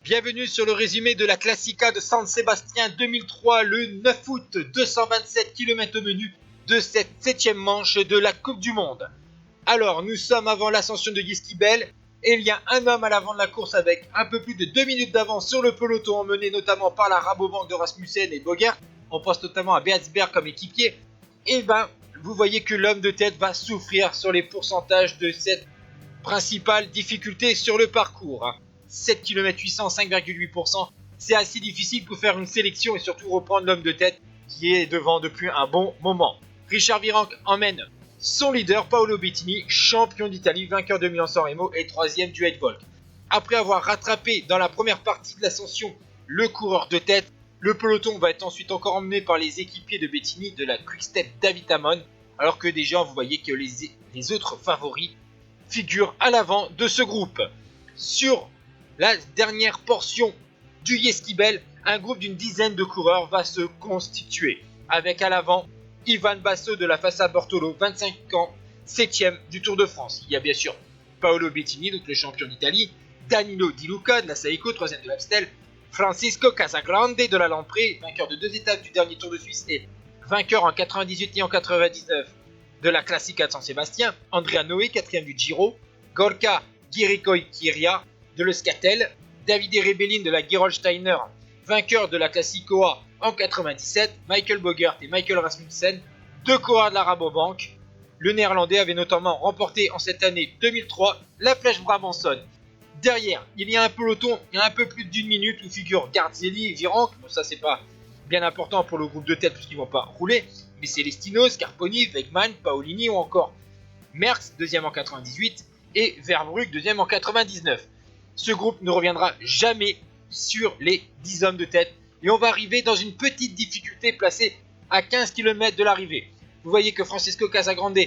Bienvenue sur le résumé de la Classica de San Sebastián 2003, le 9 août, 227 km au menu de cette 7ème manche de la Coupe du Monde. Alors, nous sommes avant l'ascension de Eskibel et il y a un homme à l'avant de la course avec un peu plus de 2 minutes d'avance sur le peloton, emmené notamment par la Rabobank de Rasmussen et Bogert. On pense notamment à Beatsberg comme équipier. Et vous voyez que l'homme de tête va souffrir sur les pourcentages de cette principale difficulté sur le parcours. 7 km 800, 5,8%, c'est assez difficile pour faire une sélection et surtout reprendre l'homme de tête qui est devant depuis un bon moment. Richard Virenque emmène son leader, Paolo Bettini, champion d'Italie, vainqueur de Milan-San Remo et 3ème du Heidvolk. Après avoir rattrapé dans la première partie de l'ascension le coureur de tête, le peloton va être ensuite encore emmené par les équipiers de Bettini de la Quick-Step David Amon, alors que déjà vous voyez que les autres favoris figurent à l'avant de ce groupe. Sur la dernière portion du Eskibel, un groupe d'une dizaine de coureurs va se constituer, avec à l'avant Ivan Basso de la Fassa Bortolo, 25 ans, 7ème du Tour de France. Il y a bien sûr Paolo Bettini, donc le champion d'Italie, Danilo Di Luca de la Saeco, 3ème de l'Amstel, Francisco Casagrande de la Lamprey, vainqueur de 2 étapes du dernier Tour de Suisse et vainqueur en 98 et en 99 de la Classica de San Sebastián, Andrea Noé, 4ème du Giro, Gorka Girikoy-Kiria de l'Euskatel, Davide Rebellin de la Gerolsteiner, vainqueur de la Classicoa en 97, Michael Bogert et Michael Rasmussen, 2 coureurs de la Rabobank. Le néerlandais avait notamment remporté en cette année 2003 la Flèche Brabançonne. Derrière, il y a un peloton, il y a un peu plus d'une minute où figurent Garzelli et Virenque. Bon, ça c'est pas bien important pour le groupe de tête puisqu'ils vont pas rouler, mais Celestino, Scarponi, Wegman, Paolini ou encore Merckx, 2ème en 98 et Verbrugge, 2ème en 99. Ce groupe ne reviendra jamais sur les 10 hommes de tête et on va arriver dans une petite difficulté placée à 15 km de l'arrivée. Vous voyez que Francisco Casagrande,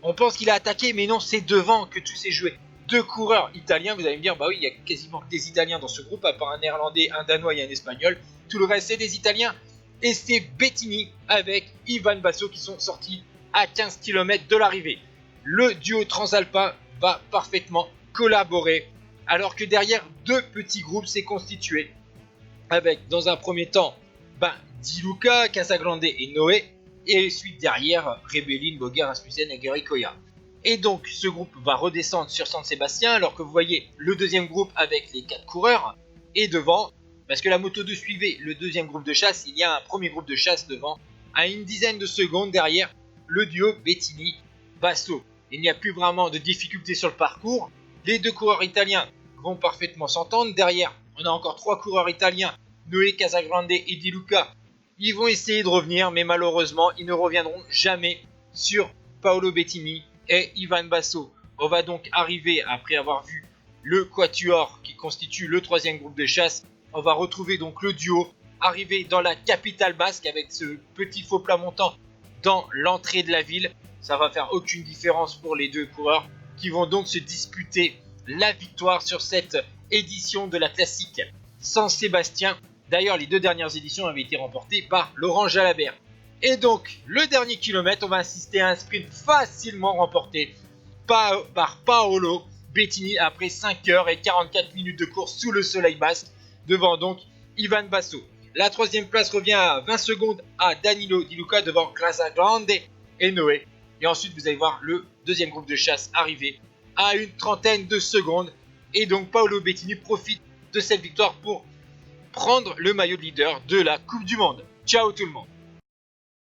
on pense qu'il a attaqué, mais non, c'est devant que tout s'est joué. 2 coureurs italiens, vous allez me dire, bah oui, il y a quasiment que des Italiens dans ce groupe, à part un Néerlandais, un Danois et un Espagnol. Tout le reste, c'est des Italiens. Et c'est Bettini avec Ivan Basso qui sont sortis à 15 km de l'arrivée. Le duo transalpin va parfaitement collaborer, alors que derrière, 2 petits groupes s'est constitué, avec dans un premier temps Di Luca, Casagrande et Noé, et ensuite derrière Rebellin, Bogert, Rasmussen et Gerikoya. Et donc ce groupe va redescendre sur San Sebastián, alors que vous voyez le deuxième groupe avec les 4 coureurs, et devant, parce que la moto 2 suivait le deuxième groupe de chasse, il y a un premier groupe de chasse devant, à une dizaine de secondes derrière le duo Bettini-Basso. Il n'y a plus vraiment de difficulté sur le parcours, les 2 coureurs italiens vont parfaitement s'entendre. Derrière, on a encore 3 coureurs italiens, Noé, Casagrande et Di Luca. Ils vont essayer de revenir, mais malheureusement, ils ne reviendront jamais sur Paolo Bettini et Ivan Basso. On va donc arriver, après avoir vu le quatuor qui constitue le 3ème groupe de chasse, on va retrouver donc le duo arrivé dans la capitale basque avec ce petit faux plat montant dans l'entrée de la ville. Ça va faire aucune différence pour les 2 coureurs qui vont donc se disputer la victoire sur cette édition de la classique San Sebastián. D'ailleurs, les 2 dernières éditions avaient été remportées par Laurent Jalabert. Et donc, le dernier kilomètre, on va assister à un sprint facilement remporté par Paolo Bettini après 5 heures et 44 minutes de course sous le soleil basque, devant donc Ivan Basso. La 3ème place revient à 20 secondes à Danilo Di Luca devant Casagrande et Noé. Et ensuite, vous allez voir le 2ème groupe de chasse arriver à une trentaine de secondes. Et donc Paolo Bettini profite de cette victoire pour prendre le maillot de leader de la Coupe du Monde. Ciao tout le monde!